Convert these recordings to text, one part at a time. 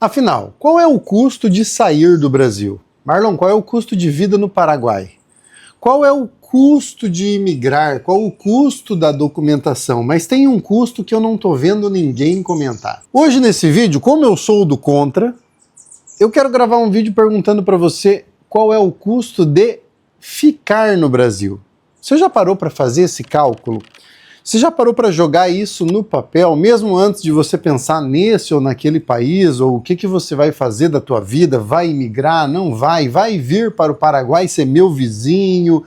Afinal, qual é o custo de sair do Brasil? Marlon, qual é o custo de vida no Paraguai? Qual é o custo de imigrar? Qual o custo da documentação? Mas tem um custo que eu não estou vendo ninguém comentar. Hoje nesse vídeo, como eu sou do contra, eu quero gravar um vídeo perguntando para você qual é o custo de ficar no Brasil. Você já parou para fazer esse cálculo? Você já parou para jogar isso no papel, mesmo antes de você pensar nesse ou naquele país, ou o que você vai fazer da tua vida? Vai imigrar? Não vai? Vai vir para o Paraguai ser meu vizinho?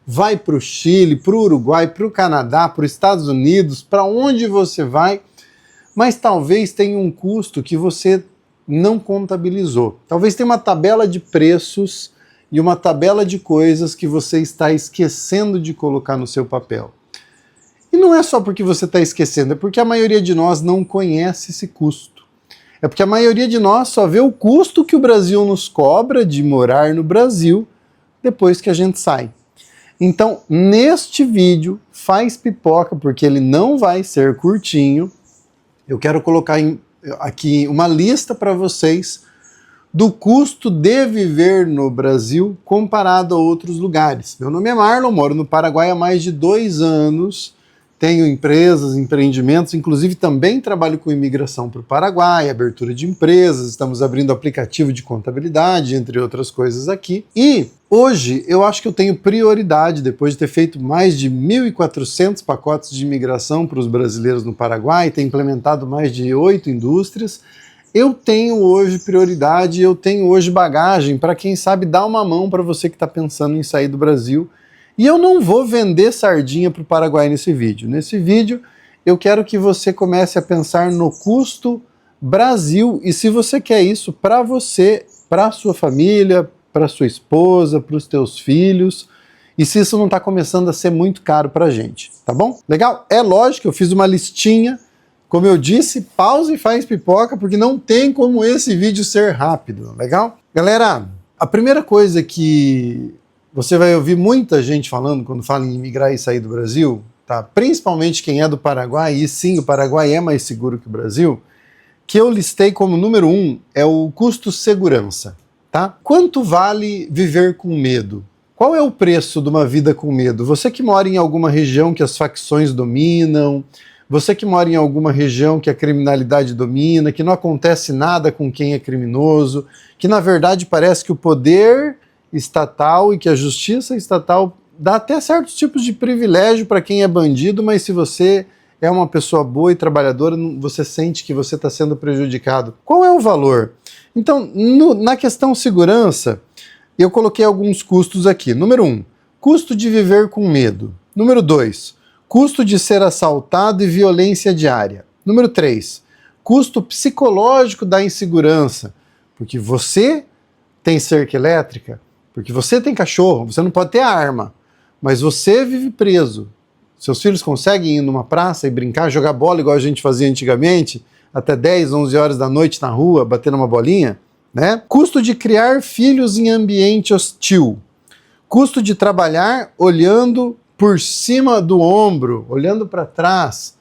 Vai para o Chile, para o Uruguai, para o Canadá, para os Estados Unidos? Para onde você vai? Mas talvez tenha um custo que você não contabilizou. Talvez tenha uma tabela de preços e uma tabela de coisas que você está esquecendo de colocar no seu papel. E não é só porque você está esquecendo, é porque a maioria de nós não conhece esse custo. É porque a maioria de nós só vê o custo que o Brasil nos cobra de morar no Brasil depois que a gente sai. Então, neste vídeo, faz pipoca, porque ele não vai ser curtinho. Eu quero colocar aqui uma lista para vocês do custo de viver no Brasil comparado a outros lugares. Meu nome é Marlon, moro no Paraguai há mais de 2 anos. Tenho empresas, empreendimentos, inclusive também trabalho com imigração para o Paraguai, abertura de empresas, estamos abrindo aplicativo de contabilidade, entre outras coisas aqui. E hoje eu acho que eu tenho prioridade, depois de ter feito mais de 1.400 pacotes de imigração para os brasileiros no Paraguai, ter implementado mais de 8 indústrias, eu tenho hoje prioridade, eu tenho hoje bagagem para quem sabe dar uma mão para você que está pensando em sair do Brasil. E eu não vou vender sardinha para o Paraguai nesse vídeo. Nesse vídeo, eu quero que você comece a pensar no custo Brasil e se você quer isso para você, para a sua família, para a sua esposa, para os teus filhos, e se isso não está começando a ser muito caro para a gente, tá bom? Legal? É lógico, eu fiz uma listinha. Como eu disse, pausa e faz pipoca, porque não tem como esse vídeo ser rápido, legal? Galera, a primeira coisa que você vai ouvir muita gente falando quando fala em imigrar e sair do Brasil, tá? Principalmente quem é do Paraguai, e sim, o Paraguai é mais seguro que o Brasil, que eu listei como número 1 é o custo segurança, tá? Quanto vale viver com medo? Qual é o preço de uma vida com medo? Você que mora em alguma região que as facções dominam, você que mora em alguma região que a criminalidade domina, que não acontece nada com quem é criminoso, que na verdade parece que o poder estatal e que a justiça estatal dá até certos tipos de privilégio para quem é bandido, mas se você é uma pessoa boa e trabalhadora, você sente que você está sendo prejudicado. Qual é o valor? Então, na questão segurança, eu coloquei alguns custos aqui. Número 1, custo de viver com medo. Número 2, custo de ser assaltado e violência diária. Número 3, custo psicológico da insegurança, porque você tem cerca elétrica, porque você tem cachorro, você não pode ter arma, mas você vive preso. Seus filhos conseguem ir numa praça e brincar, jogar bola igual a gente fazia antigamente, até 10, 11 horas da noite na rua, batendo uma bolinha, né? Custo de criar filhos em ambiente hostil. Custo de trabalhar olhando por cima do ombro, olhando para trás,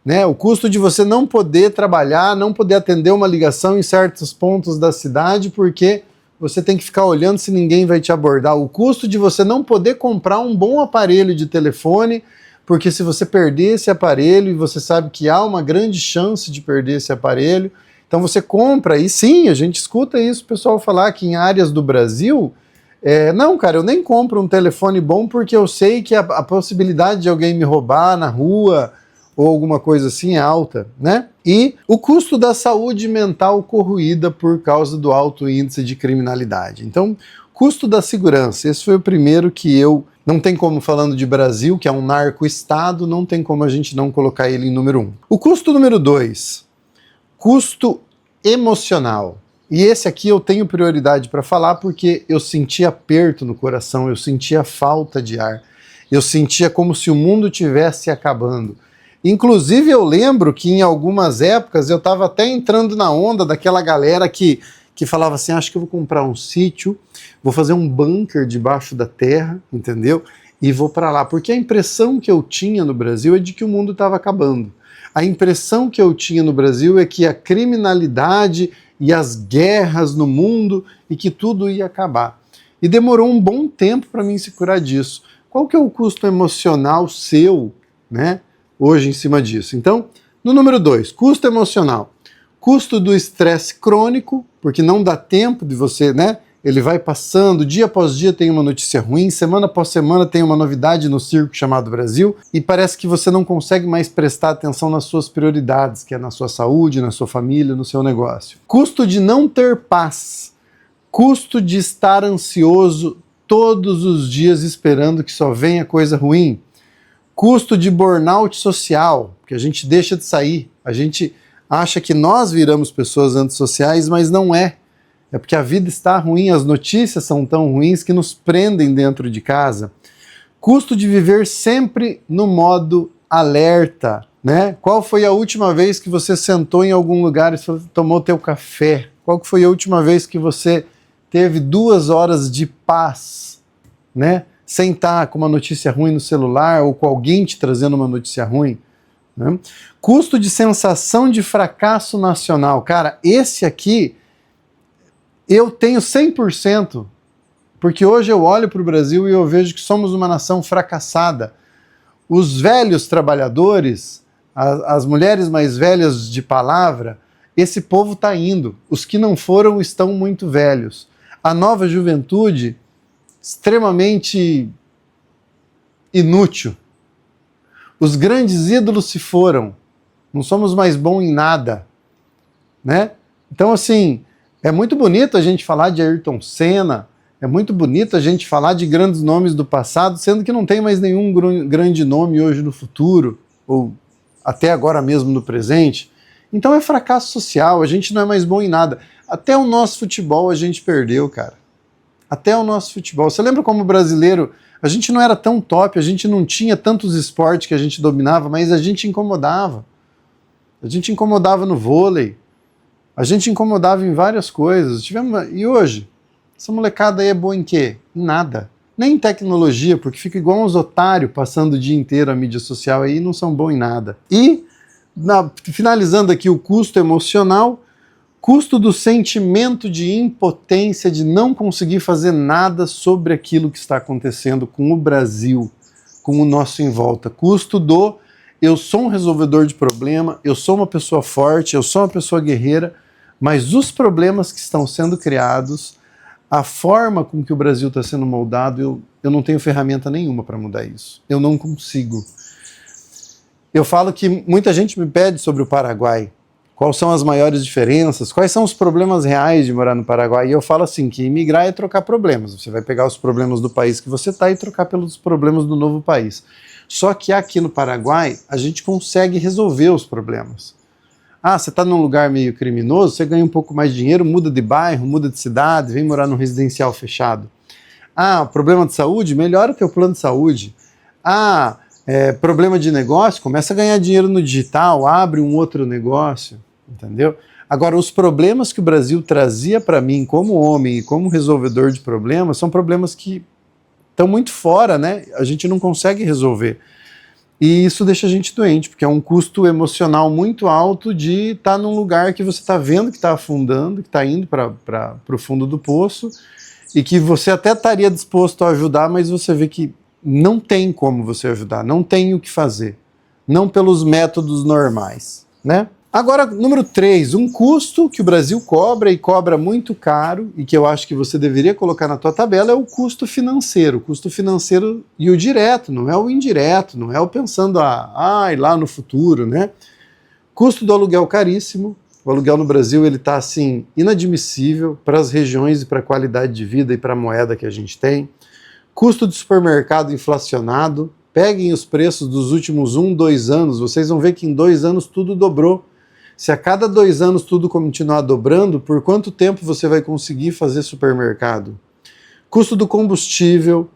né? O custo de você não poder trabalhar, não poder atender uma ligação em certos pontos da cidade, porque você tem que ficar olhando se ninguém vai te abordar. O custo de você não poder comprar um bom aparelho de telefone, porque se você perder esse aparelho, e você sabe que há uma grande chance de perder esse aparelho, então você compra, e sim, a gente escuta isso, o pessoal falar que em áreas do Brasil, não, cara, eu nem compro um telefone bom porque eu sei que a possibilidade de alguém me roubar na rua ou alguma coisa assim é alta, né? E o custo da saúde mental corroída por causa do alto índice de criminalidade. Então, custo da segurança, esse foi o primeiro que não tem como, falando de Brasil, que é um narco-estado, não tem como a gente não colocar ele em número 1. O custo número 2, custo emocional. E esse aqui eu tenho prioridade para falar porque eu senti aperto no coração, eu sentia falta de ar, eu sentia como se o mundo estivesse acabando. Inclusive eu lembro que em algumas épocas eu estava até entrando na onda daquela galera que falava assim, acho que eu vou comprar um sítio, vou fazer um bunker debaixo da terra, entendeu? E vou para lá, porque a impressão que eu tinha no Brasil é de que o mundo estava acabando. A impressão que eu tinha no Brasil é que a criminalidade e as guerras no mundo e que tudo ia acabar. E demorou um bom tempo para mim se curar disso. Qual que é o custo emocional seu, né, hoje em cima disso? Então, no número 2, custo emocional. Custo do estresse crônico, porque não dá tempo de você, né? Ele vai passando, dia após dia tem uma notícia ruim, semana após semana tem uma novidade no circo chamado Brasil, e parece que você não consegue mais prestar atenção nas suas prioridades, que é na sua saúde, na sua família, no seu negócio. Custo de não ter paz. Custo de estar ansioso todos os dias esperando que só venha coisa ruim. Custo de burnout social, que a gente deixa de sair, a gente acha que nós viramos pessoas antissociais, mas não é. É porque a vida está ruim, as notícias são tão ruins que nos prendem dentro de casa. Custo de viver sempre no modo alerta, né? Qual foi a última vez que você sentou em algum lugar e tomou teu café? Qual foi a última vez que você teve 2 horas de paz, né? Sem estar com uma notícia ruim no celular ou com alguém te trazendo uma notícia ruim? Né? Custo de sensação de fracasso nacional. Cara, esse aqui eu tenho 100%, porque hoje eu olho para o Brasil e eu vejo que somos uma nação fracassada. Os velhos trabalhadores, as mulheres mais velhas de palavra, esse povo está indo. Os que não foram estão muito velhos. A nova juventude, extremamente inútil. Os grandes ídolos se foram. Não somos mais bons em nada, né? Então, assim, é muito bonito a gente falar de Ayrton Senna, é muito bonito a gente falar de grandes nomes do passado, sendo que não tem mais nenhum grande nome hoje no futuro, ou até agora mesmo no presente. Então é fracasso social, a gente não é mais bom em nada. Até o nosso futebol a gente perdeu, cara. Até o nosso futebol. Você lembra como brasileiro, a gente não era tão top, a gente não tinha tantos esportes que a gente dominava, mas a gente incomodava. A gente incomodava no vôlei, a gente incomodava em várias coisas. E hoje? Essa molecada aí é boa em quê? Em nada. Nem em tecnologia, porque fica igual uns otários passando o dia inteiro a mídia social aí e não são bons em nada. E, finalizando aqui o custo emocional, custo do sentimento de impotência, de não conseguir fazer nada sobre aquilo que está acontecendo com o Brasil, com o nosso em volta. Custo do eu sou um resolvedor de problema, eu sou uma pessoa forte, eu sou uma pessoa guerreira, mas os problemas que estão sendo criados, a forma com que o Brasil está sendo moldado, eu não tenho ferramenta nenhuma para mudar isso. Eu não consigo. Eu falo que muita gente me pede sobre o Paraguai. Quais são as maiores diferenças? Quais são os problemas reais de morar no Paraguai? E eu falo assim, que imigrar é trocar problemas. Você vai pegar os problemas do país que você está e trocar pelos problemas do novo país. Só que aqui no Paraguai, a gente consegue resolver os problemas. Ah, você está num lugar meio criminoso, você ganha um pouco mais de dinheiro, muda de bairro, muda de cidade, vem morar num residencial fechado. Ah, problema de saúde, melhora o teu plano de saúde. Ah, problema de negócio, começa a ganhar dinheiro no digital, abre um outro negócio, entendeu? Agora, os problemas que o Brasil trazia para mim como homem e como resolvedor de problemas são problemas que estão muito fora, né? A gente não consegue resolver. E isso deixa a gente doente, porque é um custo emocional muito alto de estar num lugar que você está vendo que está afundando, que está indo para o fundo do poço, e que você até estaria disposto a ajudar, mas você vê que não tem como você ajudar, não tem o que fazer. Não pelos métodos normais, né? Agora, número 3, um custo que o Brasil cobra e cobra muito caro e que eu acho que você deveria colocar na tua tabela é o custo financeiro. O custo financeiro e o direto, não é o indireto, não é o pensando lá no futuro, né? Custo do aluguel caríssimo. O aluguel no Brasil ele está assim inadmissível para as regiões e para a qualidade de vida e para a moeda que a gente tem. Custo de supermercado inflacionado. Peguem os preços dos últimos 1, 2 anos, vocês vão ver que em 2 anos tudo dobrou. Se a cada 2 anos tudo continuar dobrando, por quanto tempo você vai conseguir fazer supermercado? Custo do combustível,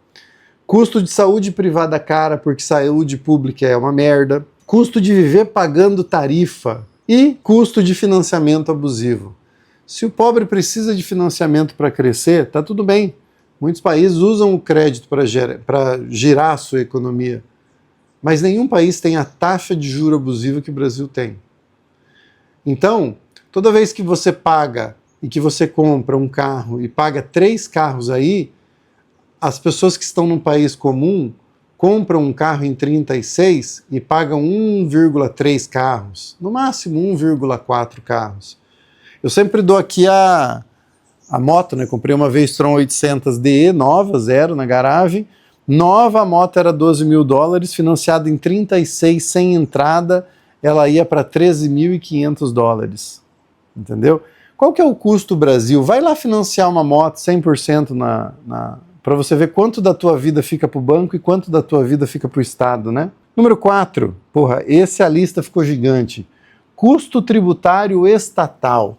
custo de saúde privada cara, porque saúde pública é uma merda, custo de viver pagando tarifa e custo de financiamento abusivo. Se o pobre precisa de financiamento para crescer, tá tudo bem. Muitos países usam o crédito para girar a sua economia, mas nenhum país tem a taxa de juro abusiva que o Brasil tem. Então, Toda vez que você paga e que você compra um carro e paga 3 carros aí, as pessoas que estão num país comum compram um carro em 36 e pagam 1,3 carros, no máximo 1,4 carros. Eu sempre dou aqui a moto, né? Comprei uma Vestron 800DE nova, zero na garagem. Nova, a moto era $12.000, financiada em 36, sem entrada, ela ia para $13.500. Entendeu? Qual que é o custo Brasil? Vai lá financiar uma moto 100% para você ver quanto da tua vida fica para o banco e quanto da tua vida fica para o Estado, né? Número 4, a lista ficou gigante. Custo tributário estatal.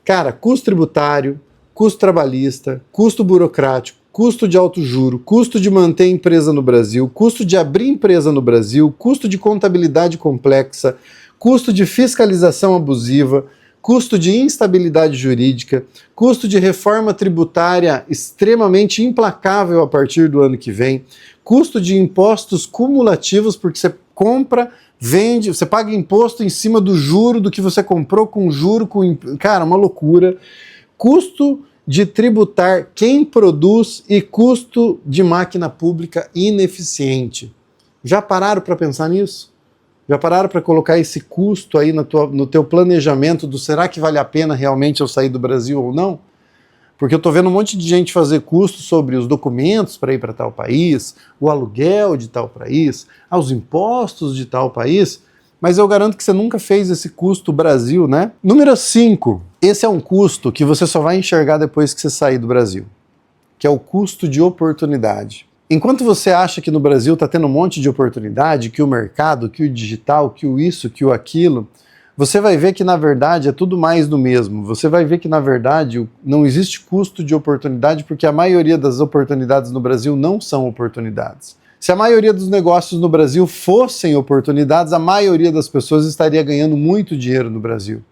Cara, custo tributário, custo trabalhista, custo burocrático, custo de alto juro, custo de manter empresa no Brasil, custo de abrir empresa no Brasil, custo de contabilidade complexa, custo de fiscalização abusiva, custo de instabilidade jurídica, custo de reforma tributária extremamente implacável a partir do ano que vem, custo de impostos cumulativos, porque você compra, vende, você paga imposto em cima do juro do que você comprou com juro, cara, uma loucura. Custo de tributar quem produz e custo de máquina pública ineficiente. Já pararam para pensar nisso? Já pararam para colocar esse custo aí no teu planejamento do será que vale a pena realmente eu sair do Brasil ou não? Porque eu estou vendo um monte de gente fazer custo sobre os documentos para ir para tal país, o aluguel de tal país, os impostos de tal país, mas eu garanto que você nunca fez esse custo Brasil, né? Número 5, esse é um custo que você só vai enxergar depois que você sair do Brasil, que é o custo de oportunidade. Enquanto você acha que no Brasil está tendo um monte de oportunidade, que o mercado, que o digital, que o isso, que o aquilo, você vai ver que na verdade é tudo mais do mesmo. Você vai ver que na verdade não existe custo de oportunidade porque a maioria das oportunidades no Brasil não são oportunidades. Se a maioria dos negócios no Brasil fossem oportunidades, a maioria das pessoas estaria ganhando muito dinheiro no Brasil.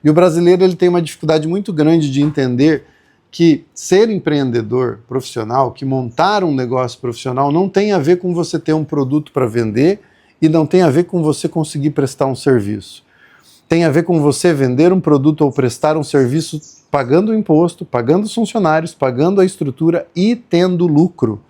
E o brasileiro ele tem uma dificuldade muito grande de entender que ser empreendedor profissional, que montar um negócio profissional não tem a ver com você ter um produto para vender e não tem a ver com você conseguir prestar um serviço. Tem a ver com você vender um produto ou prestar um serviço pagando o imposto, pagando os funcionários, pagando a estrutura e tendo lucro.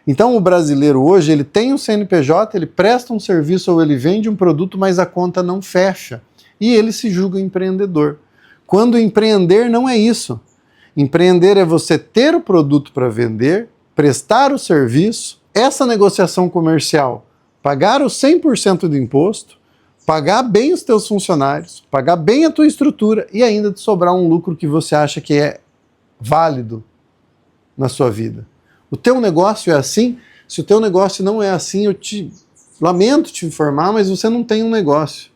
Então o brasileiro hoje ele tem um CNPJ, ele presta um serviço ou ele vende um produto, mas a conta não fecha. E ele se julga empreendedor. Quando empreender não é isso. Empreender é você ter o produto para vender, prestar o serviço, essa negociação comercial, pagar os 100% do imposto, pagar bem os teus funcionários, pagar bem a tua estrutura e ainda te sobrar um lucro que você acha que é válido na sua vida. O teu negócio é assim? Se o teu negócio não é assim, eu lamento te informar, mas você não tem um negócio.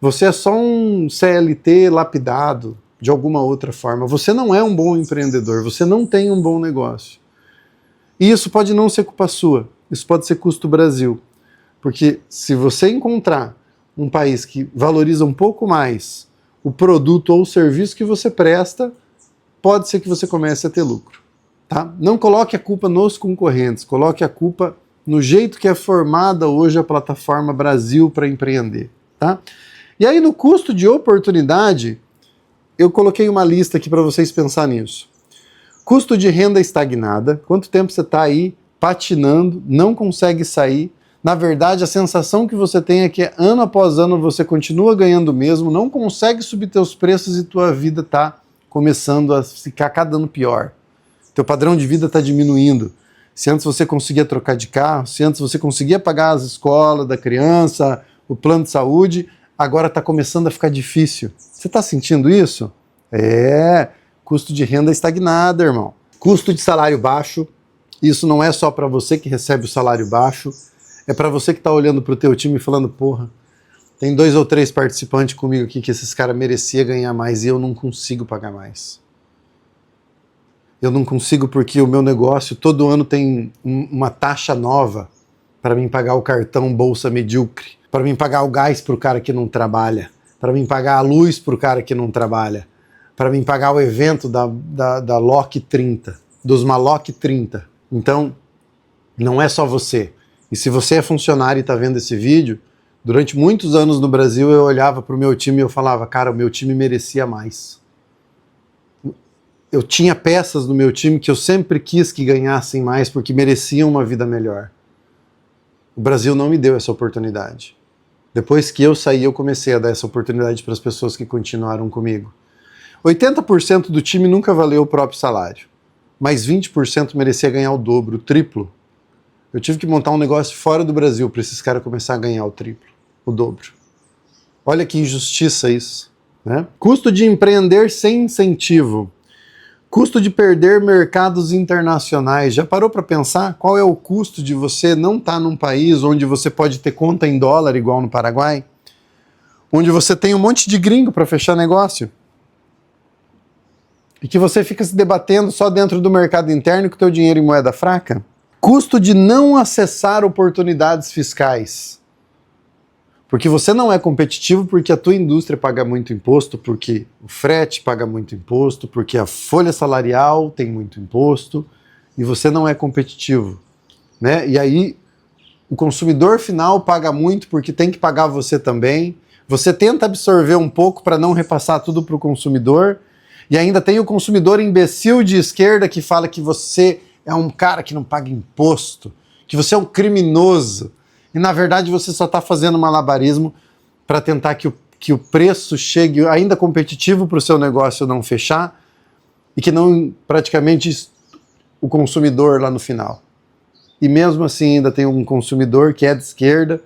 Você é só um CLT lapidado de alguma outra forma. Você não é um bom empreendedor, você não tem um bom negócio. E isso pode não ser culpa sua, isso pode ser custo Brasil. Porque se você encontrar um país que valoriza um pouco mais o produto ou o serviço que você presta, pode ser que você comece a ter lucro. Tá? Não coloque a culpa nos concorrentes, coloque a culpa no jeito que é formada hoje a plataforma Brasil para empreender. Tá? E aí no custo de oportunidade, eu coloquei uma lista aqui para vocês pensarem nisso. Custo de renda estagnada, quanto tempo você está aí patinando, não consegue sair. Na verdade, a sensação que você tem é que ano após ano você continua ganhando mesmo, não consegue subir teus preços e tua vida está começando a ficar cada ano pior. Teu padrão de vida está diminuindo. Se antes você conseguia trocar de carro, se antes você conseguia pagar as escolas da criança, o plano de saúde, agora está começando a ficar difícil. Você está sentindo isso? Custo de renda estagnada, irmão. Custo de salário baixo. Isso não é só para você que recebe o salário baixo, é para você que está olhando para o teu time e falando, porra, tem 2 ou 3 participantes comigo aqui que esses caras mereciam ganhar mais e eu não consigo pagar mais. Eu não consigo porque o meu negócio todo ano tem uma taxa nova para mim pagar o cartão bolsa medíocre, para mim pagar o gás para o cara que não trabalha, para mim pagar a luz para o cara que não trabalha, para mim pagar o evento da LOC 30, dos Maloc 30. Então, não é só você. E se você é funcionário e está vendo esse vídeo, Durante muitos anos no Brasil, eu olhava para o meu time e eu falava, cara, o meu time merecia mais. Eu tinha peças no meu time que eu sempre quis que ganhassem mais porque mereciam uma vida melhor. O Brasil não me deu essa oportunidade. Depois que eu saí, eu comecei a dar essa oportunidade para as pessoas que continuaram comigo. 80% do time nunca valeu o próprio salário, mas 20% merecia ganhar o dobro, o triplo. Eu tive que montar um negócio fora do Brasil para esses caras começar a ganhar o triplo, o dobro. Olha que injustiça isso, né? Custo de empreender sem incentivo. Custo de perder mercados internacionais. Já parou para pensar qual é o custo de você não estar num país onde você pode ter conta em dólar igual no Paraguai? Onde você tem um monte de gringo para fechar negócio? E que você fica se debatendo só dentro do mercado interno com o teu dinheiro em moeda fraca? Custo de não acessar oportunidades fiscais. Porque você não é competitivo porque a tua indústria paga muito imposto, porque o frete paga muito imposto, porque a folha salarial tem muito imposto, e você não é competitivo, né? E aí o consumidor final paga muito porque tem que pagar você também. Você tenta absorver um pouco para não repassar tudo para o consumidor, e ainda tem o consumidor imbecil de esquerda que fala que você é um cara que não paga imposto, que você é um criminoso. E na verdade você só está fazendo malabarismo para tentar que o preço chegue ainda competitivo para o seu negócio não fechar e que não praticamente o consumidor lá no final. E mesmo assim ainda tem um consumidor que é de esquerda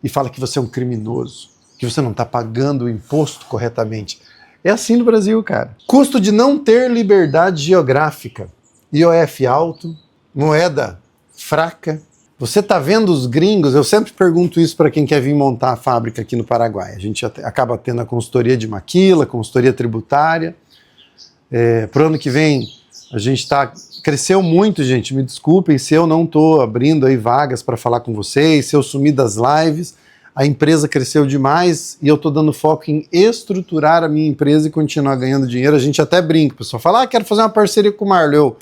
e fala que você é um criminoso, que você não está pagando o imposto corretamente. É assim no Brasil, cara. Custo de não ter liberdade geográfica. IOF alto, moeda fraca. Você está vendo os gringos? Eu sempre pergunto isso para quem quer vir montar a fábrica aqui no Paraguai. A gente acaba tendo a consultoria de maquila, consultoria tributária. Para o ano que vem, a gente cresceu muito, gente. Me desculpem se eu não estou abrindo aí vagas para falar com vocês, se eu sumi das lives. A empresa cresceu demais e eu estou dando foco em estruturar a minha empresa e continuar ganhando dinheiro. A gente até brinca, o pessoal fala, quero fazer uma parceria com o Marlon.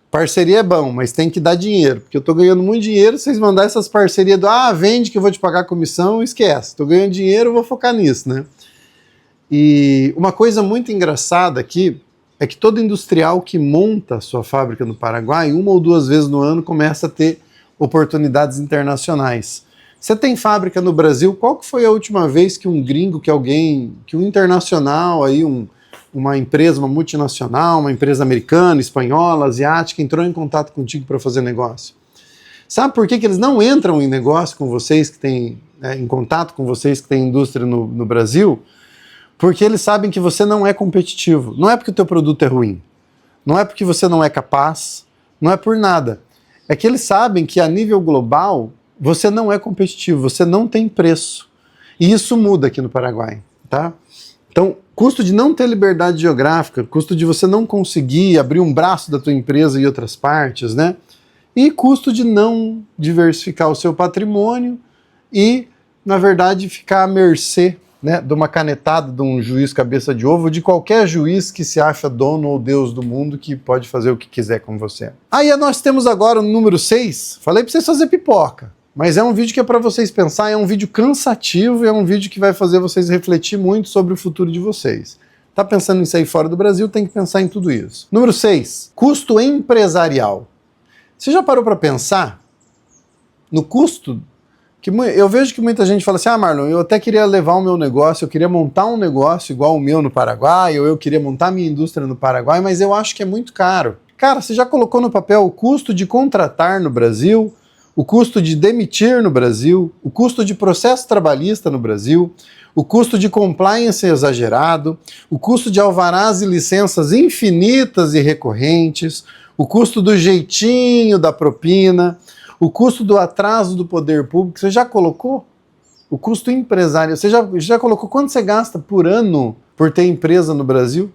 Parceria é bom, mas tem que dar dinheiro, porque eu tô ganhando muito dinheiro, vocês mandar essas parcerias vende que eu vou te pagar comissão, esquece. Tô ganhando dinheiro, eu vou focar nisso, né? E uma coisa muito engraçada aqui é que todo industrial que monta a sua fábrica no Paraguai, 1 ou 2 vezes no ano, começa a ter oportunidades internacionais. Você tem fábrica no Brasil, qual que foi a última vez que um gringo, que um internacional aí, uma empresa, uma multinacional, uma empresa americana, espanhola, asiática, entrou em contato contigo para fazer negócio? Sabe por que eles não entram em negócio com vocês que têm, em contato com vocês que têm indústria no Brasil? Porque eles sabem que você não é competitivo. Não é porque o teu produto é ruim. Não é porque você não é capaz. Não é por nada. É que eles sabem que a nível global você não é competitivo, você não tem preço. E isso muda aqui no Paraguai, tá? Então, custo de não ter liberdade geográfica, custo de você não conseguir abrir um braço da tua empresa em outras partes, né? E custo de não diversificar o seu patrimônio e, na verdade, ficar à mercê, né, de uma canetada de um juiz cabeça de ovo, de qualquer juiz que se acha dono ou deus do mundo que pode fazer o que quiser com você. Aí nós temos agora o número 6. Falei para vocês fazer pipoca. Mas é um vídeo que é para vocês pensar, é um vídeo cansativo e é um vídeo que vai fazer vocês refletir muito sobre o futuro de vocês. Tá pensando em sair fora do Brasil, tem que pensar em tudo isso. Número 6, custo empresarial. Você já parou para pensar no custo? Eu vejo que muita gente fala assim, Marlon, eu até queria levar o meu negócio, eu queria montar um negócio igual o meu no Paraguai, ou eu queria montar minha indústria no Paraguai, mas eu acho que é muito caro. Cara, você já colocou no papel o custo de contratar no Brasil, o custo de demitir no Brasil, o custo de processo trabalhista no Brasil, o custo de compliance exagerado, o custo de alvarás e licenças infinitas e recorrentes, o custo do jeitinho da propina, o custo do atraso do poder público. Você já colocou? O custo empresarial. Você já colocou quanto você gasta por ano por ter empresa no Brasil?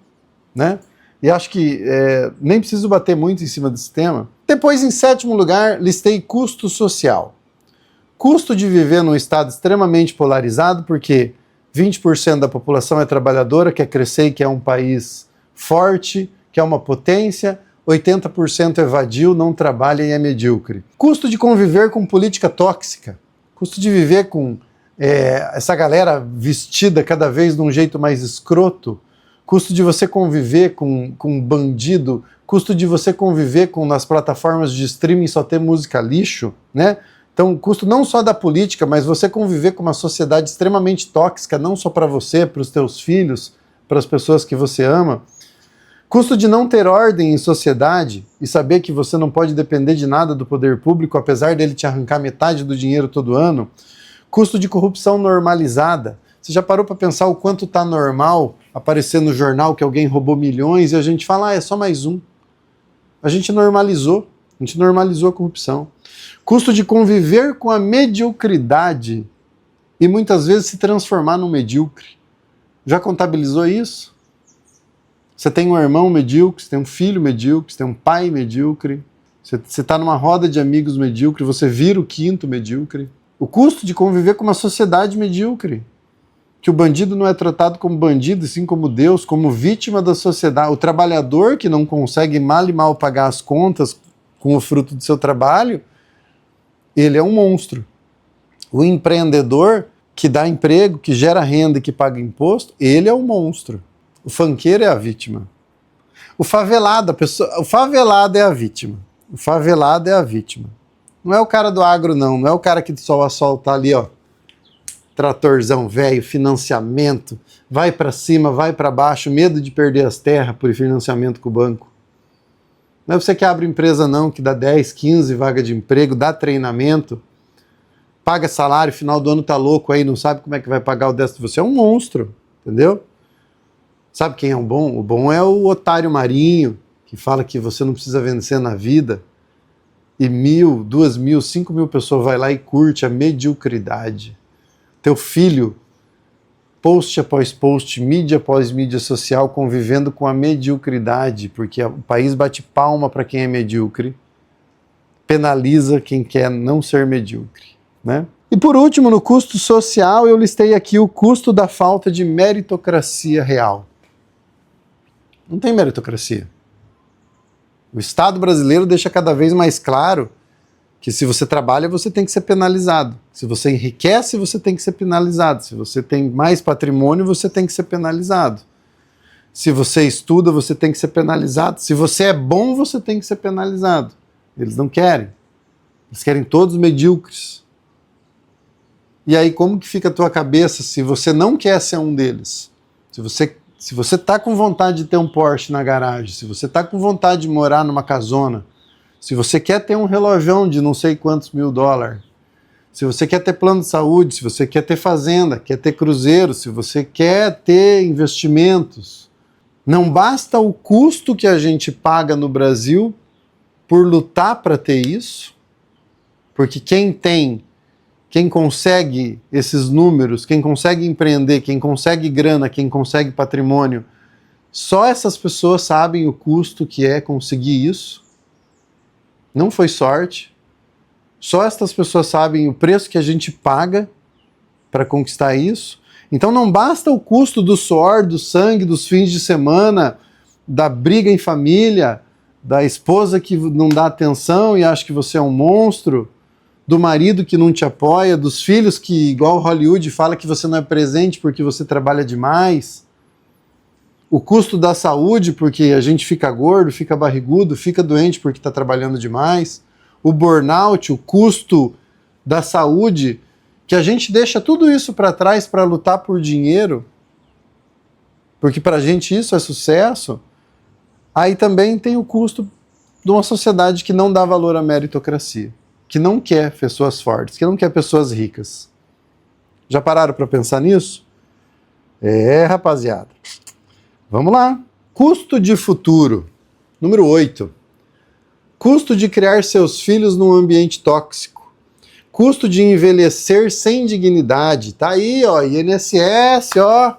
Né? E acho que nem preciso bater muito em cima desse tema. Depois, em 7º lugar, listei custo social. Custo de viver num estado extremamente polarizado, porque 20% da população é trabalhadora, quer crescer e quer um país forte, quer uma potência, 80% é vadio, não trabalha e é medíocre. Custo de conviver com política tóxica. Custo de viver com essa galera vestida cada vez de um jeito mais escroto, custo de você conviver com um bandido, custo de você conviver com nas plataformas de streaming só ter música lixo, né? Então, custo não só da política, mas você conviver com uma sociedade extremamente tóxica, não só para você, para os teus filhos, para as pessoas que você ama. Custo de não ter ordem em sociedade e saber que você não pode depender de nada do poder público, apesar dele te arrancar metade do dinheiro todo ano. Custo de corrupção normalizada. Você já parou para pensar o quanto está normal aparecer no jornal que alguém roubou milhões e a gente fala, é só mais um. A gente normalizou a corrupção. Custo de conviver com a mediocridade e muitas vezes se transformar num medíocre. Já contabilizou isso? Você tem um irmão medíocre, você tem um filho medíocre, você tem um pai medíocre, você está numa roda de amigos medíocre, você vira o quinto medíocre. O custo de conviver com uma sociedade medíocre. Que o bandido não é tratado como bandido, e sim como Deus, como vítima da sociedade. O trabalhador que não consegue mal e mal pagar as contas com o fruto do seu trabalho, ele é um monstro. O empreendedor que dá emprego, que gera renda e que paga imposto, ele é um monstro. O funkeiro é a vítima. O favelado é a vítima. O favelado é a vítima. Não é o cara do agro, não é o cara que só assalta ali, ó. Tratorzão velho, financiamento, vai para cima, vai para baixo, medo de perder as terras por financiamento com o banco. Não é você que abre empresa não, que dá 10, 15 vagas de emprego, dá treinamento, paga salário, final do ano tá louco aí, não sabe como é que vai pagar o décimo. Você é um monstro, entendeu? Sabe quem é o bom? O bom é o otário marinho, que fala que você não precisa vencer na vida, e 1.000, 2.000, 5.000 pessoas vai lá e curte a mediocridade. Teu filho, post após post, mídia após mídia social, convivendo com a mediocridade, porque o país bate palma para quem é medíocre, penaliza quem quer não ser medíocre, né? E por último, no custo social, eu listei aqui o custo da falta de meritocracia real. Não tem meritocracia. O Estado brasileiro deixa cada vez mais claro que se você trabalha, você tem que ser penalizado. Se você enriquece, você tem que ser penalizado. Se você tem mais patrimônio, você tem que ser penalizado. Se você estuda, você tem que ser penalizado. Se você é bom, você tem que ser penalizado. Eles não querem. Eles querem todos medíocres. E aí, como que fica a tua cabeça se você não quer ser um deles? Se você está com vontade de ter um Porsche na garagem, se você está com vontade de morar numa casona, se você quer ter um relojão de não sei quantos $1.000, se você quer ter plano de saúde, se você quer ter fazenda, quer ter cruzeiro, se você quer ter investimentos, não basta o custo que a gente paga no Brasil por lutar para ter isso, porque quem consegue esses números, quem consegue empreender, quem consegue grana, quem consegue patrimônio, só essas pessoas sabem o custo que é conseguir isso. Não foi sorte. Só essas pessoas sabem o preço que a gente paga para conquistar isso. Então não basta o custo do suor, do sangue, dos fins de semana, da briga em família, da esposa que não dá atenção e acha que você é um monstro, do marido que não te apoia, dos filhos que, igual Hollywood, fala que você não é presente porque você trabalha demais, o custo da saúde porque a gente fica gordo, fica barrigudo, fica doente porque está trabalhando demais, o burnout, o custo da saúde, que a gente deixa tudo isso para trás para lutar por dinheiro, porque para a gente isso é sucesso. Aí também tem o custo de uma sociedade que não dá valor à meritocracia, que não quer pessoas fortes, que não quer pessoas ricas. Já pararam para pensar nisso? Rapaziada. Vamos lá. Custo de futuro. Número 8. Custo de criar seus filhos num ambiente tóxico. Custo de envelhecer sem dignidade. Tá aí, ó, INSS, ó.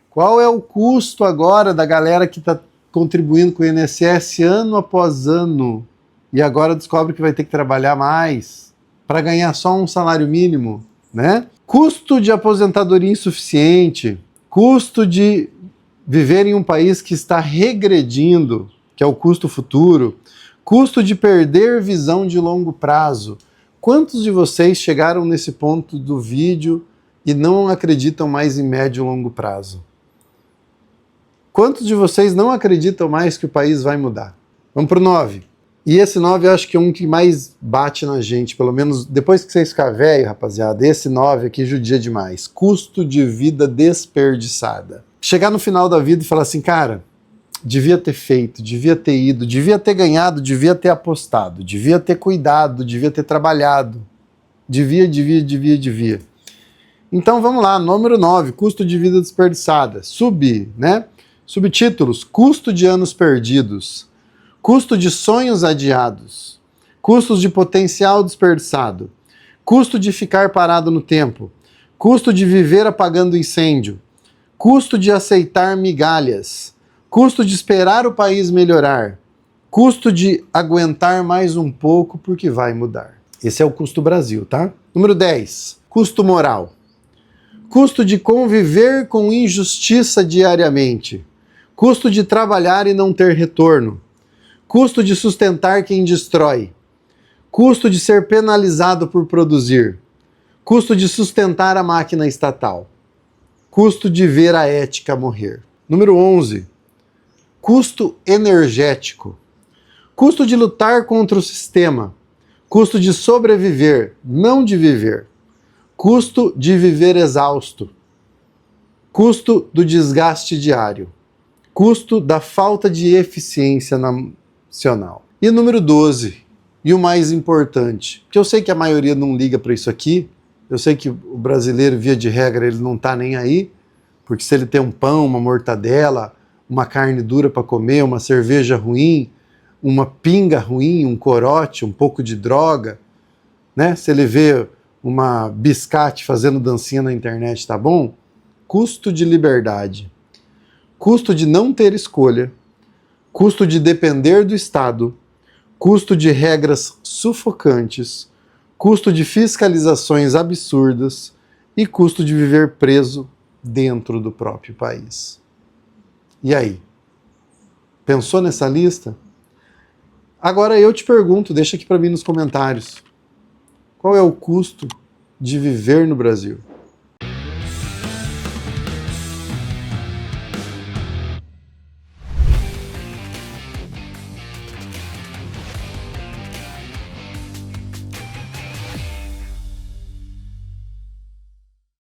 Qual é o custo agora da galera que está contribuindo com o INSS ano após ano? E agora descobre que vai ter que trabalhar mais para ganhar só um salário mínimo, né? Custo de aposentadoria insuficiente, custo de viver em um país que está regredindo, que é o custo futuro, custo de perder visão de longo prazo, Quantos de vocês chegaram nesse ponto do vídeo e não acreditam mais em médio e longo prazo? Quantos de vocês não acreditam mais que o país vai mudar? Vamos para o 9. E esse 9 eu acho que é um que mais bate na gente, pelo menos depois que vocês ficar velho, rapaziada. Esse 9 aqui judia demais. Custo de vida desperdiçada. Chegar no final da vida e falar assim, cara, devia ter feito, devia ter ido, devia ter ganhado, devia ter apostado, devia ter cuidado, devia ter trabalhado. Devia. Então vamos lá, número 9, custo de vida desperdiçada. Subtítulos, custo de anos perdidos, custo de sonhos adiados, custos de potencial desperdiçado, custo de ficar parado no tempo, custo de viver apagando incêndio, custo de aceitar migalhas, custo de esperar o país melhorar, custo de aguentar mais um pouco porque vai mudar. Esse é o custo Brasil, tá? Número 10, custo moral. Custo de conviver com injustiça diariamente, custo de trabalhar e não ter retorno, custo de sustentar quem destrói, custo de ser penalizado por produzir, custo de sustentar a máquina estatal, custo de ver a ética morrer. Número 11, custo energético, custo de lutar contra o sistema, custo de sobreviver, não de viver, custo de viver exausto, custo do desgaste diário, custo da falta de eficiência nacional. E número 12, e o mais importante, que eu sei que a maioria não liga para isso aqui, eu sei que o brasileiro, via de regra, ele não está nem aí, porque se ele tem um pão, uma mortadela, uma carne dura para comer, uma cerveja ruim, uma pinga ruim, um corote, um pouco de droga, né? Se ele vê uma biscate fazendo dancinha na internet, tá bom? Custo de liberdade, custo de não ter escolha, custo de depender do Estado, custo de regras sufocantes, custo de fiscalizações absurdas e custo de viver preso dentro do próprio país. E aí? Pensou nessa lista? Agora eu te pergunto, deixa aqui para mim nos comentários. Qual é o custo de viver no Brasil?